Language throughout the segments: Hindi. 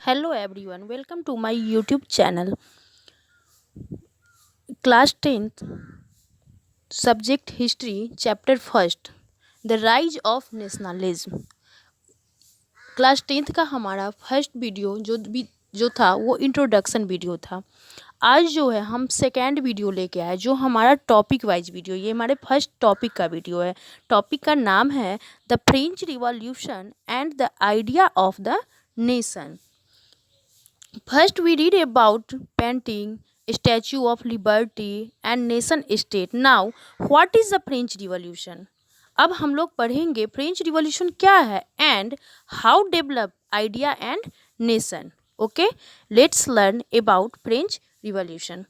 Hello everyone, welcome to my YouTube channel. Class 10th, Subject History, Chapter 1st, The Rise of Nationalism. Class 10th का हमारा फर्स्ट वीडियो जो था वो इंट्रोडक्शन वीडियो था। आज जो है हम सेकेंड वीडियो लेके आए जो हमारा टॉपिक वाइज वीडियो, ये हमारे फर्स्ट टॉपिक का वीडियो है। टॉपिक का नाम है the French revolution and the idea of the nation. First, we read about painting, Statue of Liberty and nation state. Now, what is the French Revolution? अब हम लोग पढ़ेंगे फ्रेंच रिवॉल्यूशन क्या है and how develop idea and nation. Okay, let's learn about French revolution.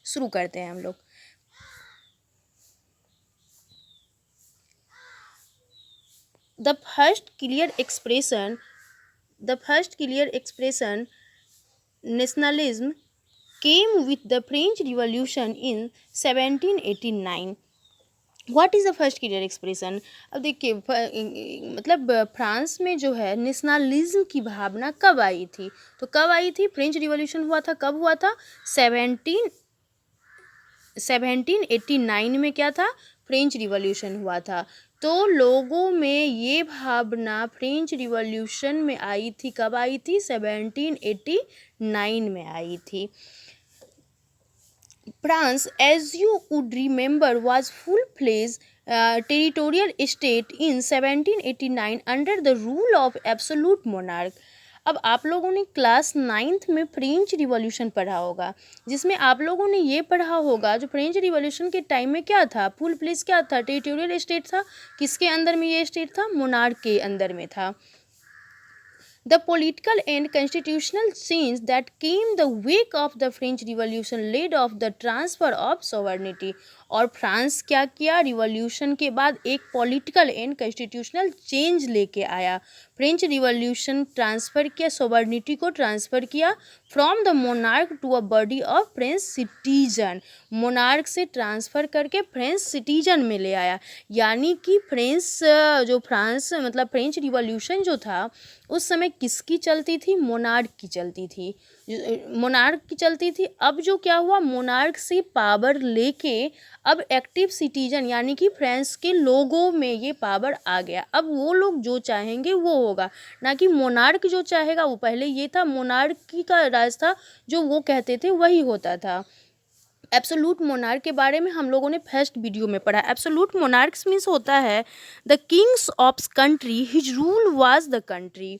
शुरू करते हैं हम लोग। The first clear expression nationalism came with the French Revolution in 1789. What is the first clear expression? अब देखिए मतलब फ्रांस में जो है नेशनलिज्म की भावना कब आई थी? तो कब आई थी? फ्रेंच रिवॉल्यूशन हुआ था, कब हुआ था? 1789 में क्या था? फ्रेंच रिवॉल्यूशन हुआ था। तो लोगों में ये भावना फ्रेंच रिवॉल्यूशन में आई थी, कब आई थी? 1789 में आई थी। France, as you would remember, was full-fledged territorial state in 1789 under the rule of absolute monarch. अब आप लोगों ने क्लास 9th में फ्रेंच रिवॉल्यूशन पढ़ा होगा, जिसमें आप लोगों ने ये पढ़ा होगा जो फ्रेंच रिवॉल्यूशन के टाइम में क्या था? फुल प्लेस क्या था? टेरिटोरियल स्टेट था। किसके अंदर में ये स्टेट था? मोनार्क के अंदर में था। The political and constitutional change that came the wake of the French Revolution led of the transfer of sovereignty. और फ्रांस क्या किया? रिवॉल्यूशन के बाद एक पॉलिटिकल एंड कॉन्स्टिट्यूशनल चेंज लेके आया। फ्रेंच रिवॉल्यूशन ट्रांसफ़र किया, सोवर्निटी को ट्रांसफ़र किया from the monarch to a body of French citizen. Monarch से ट्रांसफ़र करके फ्रेंच सिटीजन में ले आया। यानी कि फ्रेंच रिवॉल्यूशन जो था उस समय किसकी चलती थी? मोनार्क की चलती थी। अब जो क्या हुआ? मोनार्क से पावर लेके अब एक्टिव सिटीजन यानी कि फ्रांस के लोगों में ये पावर आ गया। अब वो लोग जो चाहेंगे वो होगा, ना कि मोनार्क जो चाहेगा वो। पहले ये था मोनार्की का राज था, जो वो कहते थे वही होता था। एब्सोल्यूट मोनार्क के बारे में हम लोगों ने फर्स्ट वीडियो में पढ़ा। एब्सोल्यूट मोनार्क्स मीन्स होता है the Kings of country, his rule was the country.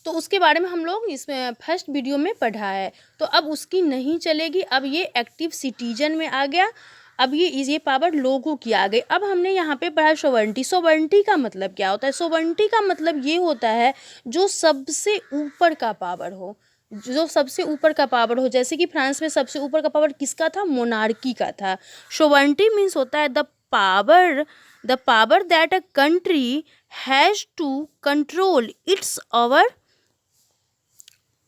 तो उसके बारे में हम लोग इसमें फर्स्ट वीडियो में पढ़ा है। तो अब उसकी नहीं चलेगी, अब ये एक्टिव सिटीजन में आ गया। अब ये पावर लोगों की आ गई। अब हमने यहाँ पे पढ़ा सोवर्निटी। सोवर्निटी का मतलब क्या होता है? सोवर्निटी का मतलब ये होता है जो सबसे ऊपर का पावर हो, जो सबसे ऊपर का पावर हो। जैसे कि फ्रांस में सबसे ऊपर का पावर किसका था? मोनार्की का था। सोवर्निटी मीन्स होता है the power that a country has to control its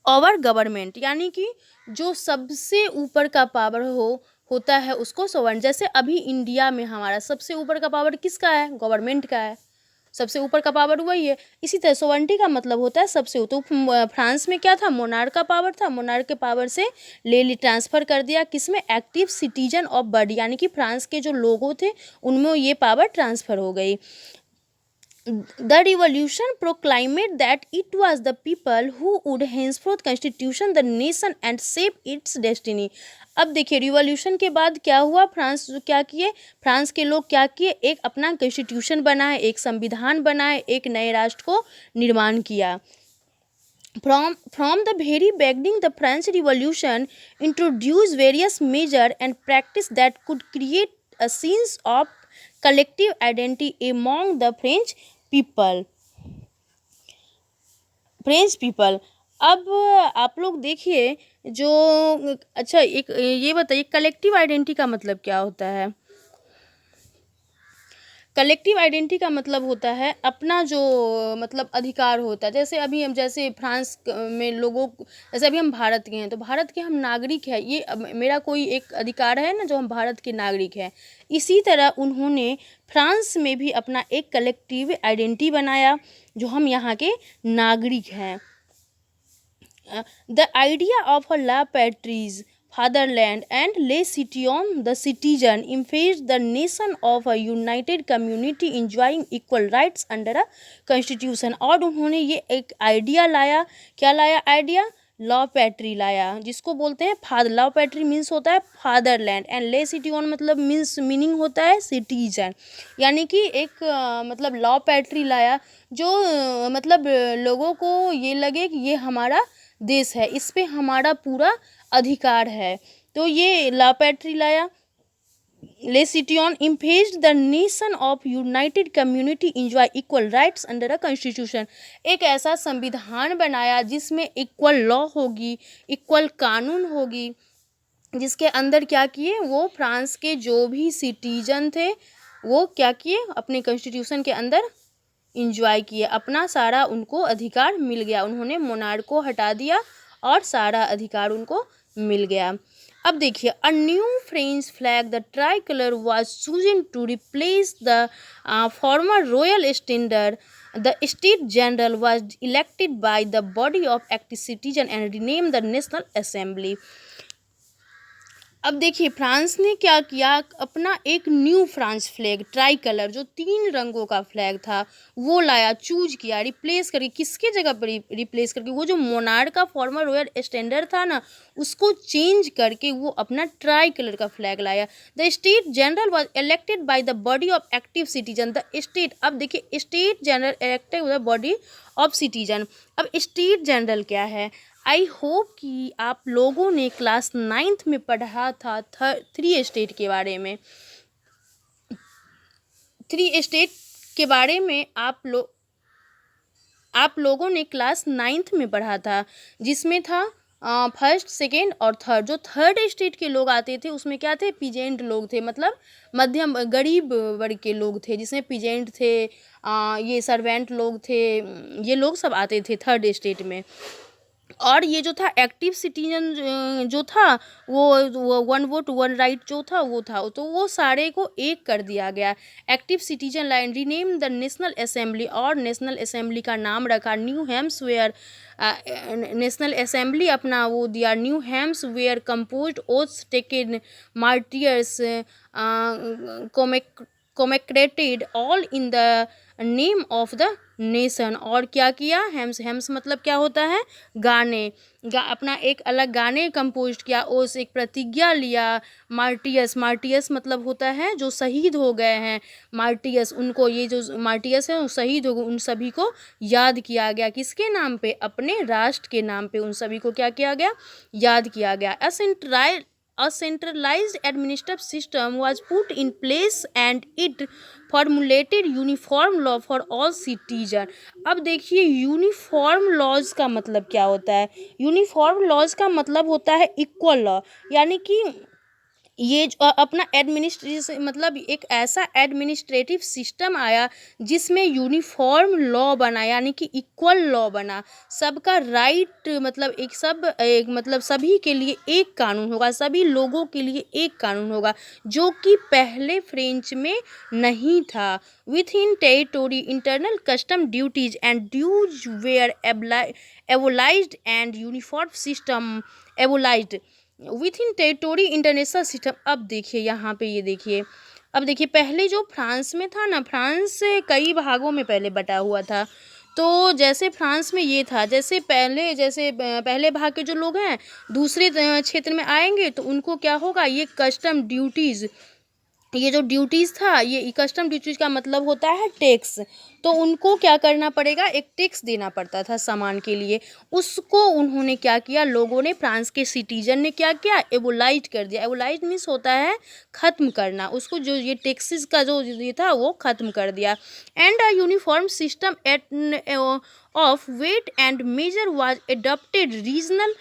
over government. यानी कि जो सबसे ऊपर का पावर होता है उसको सोवर्न। जैसे अभी इंडिया में हमारा सबसे ऊपर का पावर किसका है? गवर्नमेंट का है। सबसे ऊपर का पावर वही है। इसी तरह सोवर्निटी का मतलब होता है सबसे ऊपर। तो फ्रांस में क्या था? मोनार्क का पावर था। मोनार्क के पावर से ले ट्रांसफ़र कर दिया किसमें? एक्टिव सिटीजन ऑफ बॉडी, यानी कि फ्रांस के जो लोगों थे उनमें ये पावर ट्रांसफ़र हो गई। The revolution proclaimed that it was the people who would henceforth constitution the nation and shape its destiny. अब देखिए रिवॉल्यूशन के बाद क्या हुआ? फ्रांस के लोग क्या किए? एक अपना कॉन्स्टिट्यूशन बनाए, एक संविधान बनाए, एक नए राष्ट्र को निर्माण किया। From the very beginning, the French Revolution introduced various measures and practices that could create a sense of collective identity among the French people. अब आप लोग देखिए जो अच्छा एक ये बताइए कलेक्टिव आइडेंटिटी का मतलब क्या होता है? कलेक्टिव आइडेंटिटी का मतलब होता है अपना जो मतलब अधिकार होता है। जैसे अभी हम जैसे फ्रांस में लोगों जैसे अभी हम भारत के हैं तो भारत के हम नागरिक हैं, ये मेरा कोई एक अधिकार है ना जो हम भारत के नागरिक हैं। इसी तरह उन्होंने फ्रांस में भी अपना एक कलेक्टिव आइडेंटिटी बनाया जो हम यहाँ के नागरिक हैं। The idea of a la patries, fatherland, and le citoyen, the citizen, implies the nation of a united community enjoying equal rights under a constitution। और उन्होंने ये एक आइडिया लाया, क्या लाया आइडिया? लॉ पैट्री लाया, जिसको बोलते हैं फादर। लॉ पैट्री मीन्स होता है फादरलैंड, एंड ले सिटीजन मतलब मीनिंग होता है सिटीजन। यानी कि एक मतलब लॉ पैट्री लाया जो मतलब लोगों को ये लगे कि ये हमारा देश है, इस पे हमारा पूरा अधिकार है। तो ये लॉ पैट्री लाया। ले सिटियन emphasised the nation of united community enjoy equal rights under a constitution. एक ऐसा संविधान बनाया जिसमें इक्वल लॉ होगी, इक्वल कानून होगी, जिसके अंदर क्या किए वो फ्रांस के जो भी सिटीजन थे वो क्या किए अपने कॉन्स्टिट्यूशन के अंदर इंजॉय किए, अपना सारा उनको अधिकार मिल गया। उन्होंने मोनार्क को हटा दिया और सारा अधिकार उनको मिल गया। अब देखिए, a new French flag the tricolour was chosen to replace the former royal standard. The state general was elected by the body of active citizen and rename the national assembly. अब देखिए फ्रांस ने क्या किया, अपना एक new France flag tricolour जो 3 रंगों का फ्लैग था वो लाया, चूज किया, रिप्लेस करके। किसके जगह पर रिप्लेस करके? वो जो मोनार्क का फॉर्मर रॉयल स्टैंडर्ड था ना उसको चेंज करके वो अपना ट्राई कलर का फ्लैग लाया। The state general was elected by the body of active citizen. The state, अब देखिए state general elected by the body of citizen. अब स्टेट जनरल क्या है? आई होप कि आप लोगों ने क्लास 9th में पढ़ा था 3 स्टेट के बारे में। 3 स्टेट के बारे में आप लोगों ने क्लास 9th में पढ़ा था, जिसमें था फर्स्ट, सेकेंड और थर्ड। जो थर्ड स्टेट के लोग आते थे उसमें क्या थे? पीजेंट लोग थे, मतलब मध्यम गरीब वर्ग के लोग थे, जिसमें पीजेंट थे, ये सर्वेंट लोग थे, ये लोग सब आते थे थर्ड स्टेट में। और ये जो था एक्टिव सिटीजन जो था वो 1 वोट 1 राइट जो था वो था, तो वो सारे को एक कर दिया गया। Active citizen line rename the national assembly, और नेशनल असेंबली का नाम रखा न्यू हेम्सवेयर। नेशनल असेंबली अपना वो दिया new hymns were composed oaths taken martyrs commemorated all in the name of the nation. और क्या किया? हेम्स मतलब क्या होता है? गाने। अपना एक अलग गाने कंपोज किया, ओस एक प्रतिज्ञा लिया। मार्टियस मतलब होता है जो शहीद हो गए हैं, मार्टियस, उनको ये जो मार्टियस है वो शहीद हो गए, उन सभी को याद किया गया। किसके नाम पे? अपने राष्ट्र के नाम पे उन सभी को क्या किया गया? याद किया गया। A centralized administrative system was put in place and it formulated uniform law for all citizens। अब देखिए यूनिफॉर्म लॉज का मतलब क्या होता है? यूनिफॉर्म लॉज का मतलब होता है इक्वल लॉ, यानी कि ये जो अपना एडमिनिस्ट्रेशन मतलब एक ऐसा एडमिनिस्ट्रेटिव सिस्टम आया जिसमें यूनिफॉर्म लॉ बना, यानी कि इक्वल लॉ बना। सबका राइट मतलब एक मतलब सभी के लिए एक कानून होगा, सभी लोगों के लिए एक कानून होगा, जो कि पहले फ्रेंच में नहीं था। Within territory internal custom duties and dues were abolished and uniform system abolished within territory international system. अब देखिए यहाँ पे ये देखिए, अब देखिए पहले जो फ्रांस में था ना, फ्रांस कई भागों में पहले बटा हुआ था। तो जैसे फ्रांस में ये था, जैसे पहले भाग के जो लोग हैं दूसरे क्षेत्र में आएंगे तो उनको क्या होगा? ये कस्टम ड्यूटीज़, ये जो ड्यूटीज़ था, ये कस्टम ड्यूटीज़ का मतलब होता है टैक्स। तो उनको क्या करना पड़ेगा? एक टैक्स देना पड़ता था सामान के लिए। उसको उन्होंने क्या किया? लोगों ने, फ्रांस के सिटीजन ने क्या किया? एबोलाइज कर दिया। एबोलाइज मीन्स होता है ख़त्म करना। उसको जो ये टैक्सेस का जो ये था वो ख़त्म कर दिया। And a uniform system at of weight and measure was adopted. Regional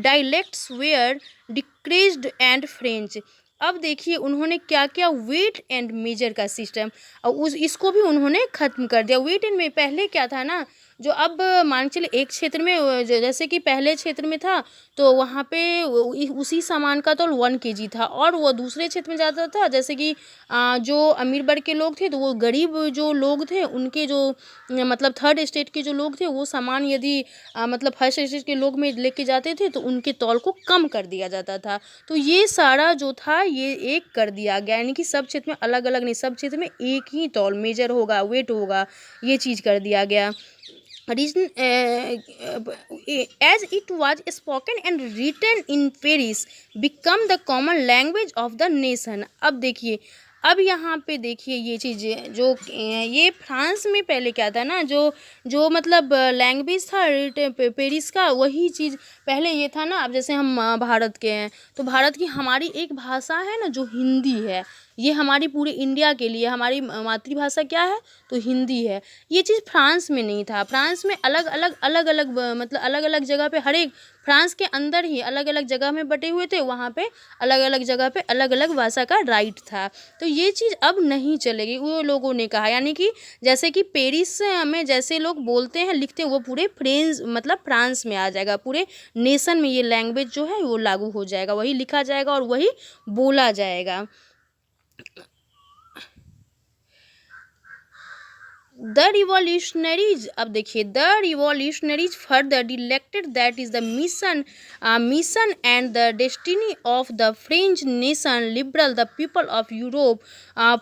dialects were decreased and French. अब देखिए उन्होंने क्या किया, वेट एंड मेजर का सिस्टम, और उस इसको भी उन्होंने ख़त्म कर दिया। वेट एंड में पहले क्या था ना, जो अब मान के चलिए एक क्षेत्र में जैसे कि पहले क्षेत्र में था तो वहाँ पे उसी सामान का तौल 1 केजी था, और वो दूसरे क्षेत्र में जाता था जैसे कि जो अमीर वर्ग के लोग थे तो वो गरीब जो लोग थे उनके जो मतलब थर्ड स्टेट के जो लोग थे वो सामान यदि मतलब फर्स्ट स्टेट के लोग में लेके जाते थे तो उनके तौल को कम कर दिया जाता था। तो ये सारा जो था ये एक कर दिया गया, यानी कि सब क्षेत्र में अलग अलग नहीं, सब क्षेत्र में एक ही तौल मेजर होगा, वेट होगा, ये चीज़ कर दिया गया। Reason, as it was spoken and written in Paris, become the common language of the nation। अब देखिए, अब यहाँ पे देखिए ये चीज़ें जो ये फ्रांस में पहले क्या था ना, जो जो मतलब लैंग्वेज था पेरिस का, वही चीज़ पहले ये था ना। अब जैसे हम भारत के हैं तो भारत की हमारी एक भाषा है ना जो हिंदी है, ये हमारी पूरे इंडिया के लिए हमारी मातृभाषा क्या है तो हिंदी है। ये चीज़ फ्रांस में नहीं था। फ्रांस में अलग अलग मतलब अलग अलग जगह पे, हर एक फ्रांस के अंदर ही अलग अलग जगह में बटे हुए थे, वहाँ पे अलग अलग जगह पे अलग अलग भाषा का राइट था। तो ये चीज़ अब नहीं चलेगी, वो लोगों ने कहा। यानी कि जैसे कि पेरिस में जैसे लोग बोलते हैं लिखते हैं वो पूरे फ्रेंच मतलब फ्रांस में आ जाएगा, पूरे नेशन में ये लैंग्वेज जो है वो लागू हो जाएगा, वही लिखा जाएगा और वही बोला जाएगा। द रिवॉल्यूशनरीज, अब देखिए the revolutionaries further declared that is the mission and the destiny of the French nation liberal the people of Europe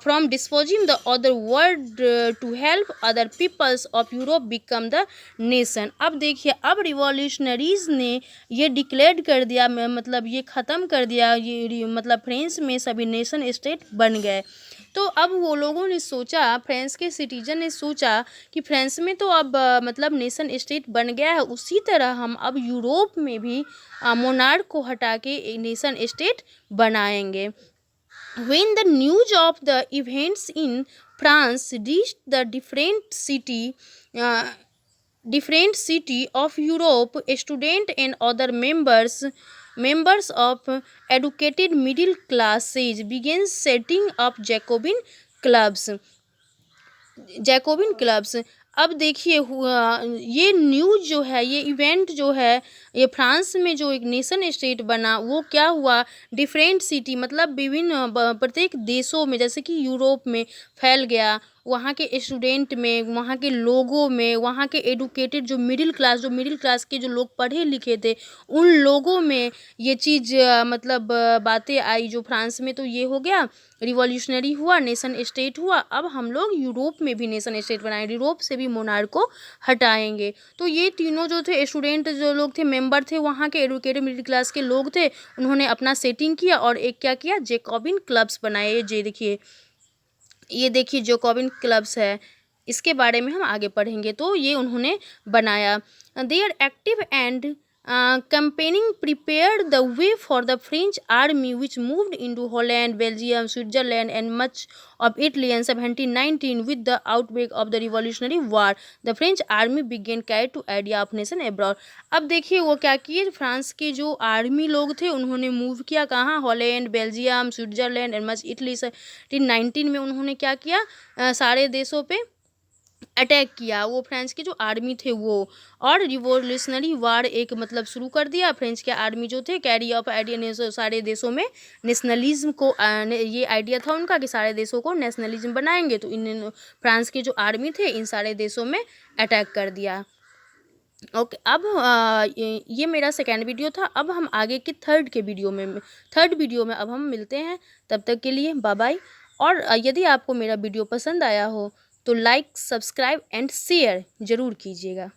from disposing the other world to help other peoples of Europe become the nation. अब देखिए अब रिवॉल्यूशनरीज ने ये डिक्लेयर कर दिया, मतलब ये ख़त्म कर दिया, ये मतलब फ्रेंच में सभी नेशन स्टेट बन गए। तो अब वो लोगों ने सोचा, फ्रांस के सिटीजन ने सोचा कि फ्रांस में तो अब मतलब नेशन स्टेट बन गया है, उसी तरह हम अब यूरोप में भी मोनार्क को हटा के एक नेशन स्टेट बनाएंगे। When the news of the events in France reached the different city of Europe, students and other members of educated middle classes began setting up Jacobian clubs. अब देखिए ये न्यूज़ जो है, ये इवेंट जो है, ये फ्रांस में जो एक नेशन स्टेट बना वो क्या हुआ, डिफरेंट सिटी मतलब विभिन्न प्रत्येक देशों में जैसे कि यूरोप में फैल गया, वहाँ के स्टूडेंट में, वहाँ के लोगों में, वहाँ के एडुकेटेड जो मिडिल क्लास के जो लोग पढ़े लिखे थे उन लोगों में ये चीज़ मतलब बातें आई जो फ्रांस में। तो ये हो गया, रिवॉल्यूशनरी हुआ, नेशन स्टेट हुआ, अब हम लोग यूरोप में भी नेशन स्टेट बनाएंगे, यूरोप से भी मोनार्क को हटाएंगे। तो ये तीनों जो थे स्टूडेंट जो लोग थे, मेंबर थे, वहाँ के एडुकेटेड मिडिल क्लास के लोग थे, उन्होंने अपना सेटिंग किया और एक क्या किया, जैकोबिन क्लब्स बनाए। ये देखिए जैकोबिन क्लब्स है, इसके बारे में हम आगे पढ़ेंगे। तो ये उन्होंने बनाया। Their active and campaigning prepared the way for the French army which moved into Holland, Belgium, Switzerland and much of Italy in 1719. With the outbreak of the Revolutionary War, the French army began carry to idea of nation abroad। अब देखिए वो क्या किए, फ्रांस के जो आर्मी लोग थे उन्होंने मूव किया कहाँ, Holland, Belgium, Switzerland and much Italy. 1719 में उन्होंने क्या किया, सारे देशों पे अटैक किया, वो फ्रेंच के जो आर्मी थे वो, और रिवॉल्यूशनरी वार एक मतलब शुरू कर दिया। फ्रेंच के आर्मी जो थे कैरी ऑफ आइडिया ने सारे देशों में नेशनलिज्म को ये आइडिया था उनका कि सारे देशों को नेशनलिज्म बनाएंगे। तो इन फ्रांस के जो आर्मी थे इन सारे देशों में अटैक कर दिया। ओके, अब ये मेरा सेकेंड वीडियो था। अब हम आगे के थर्ड वीडियो में अब हम मिलते हैं। तब तक के लिए बाय बाय। और यदि आपको मेरा वीडियो पसंद आया हो तो लाइक, सब्सक्राइब एंड शेयर ज़रूर कीजिएगा।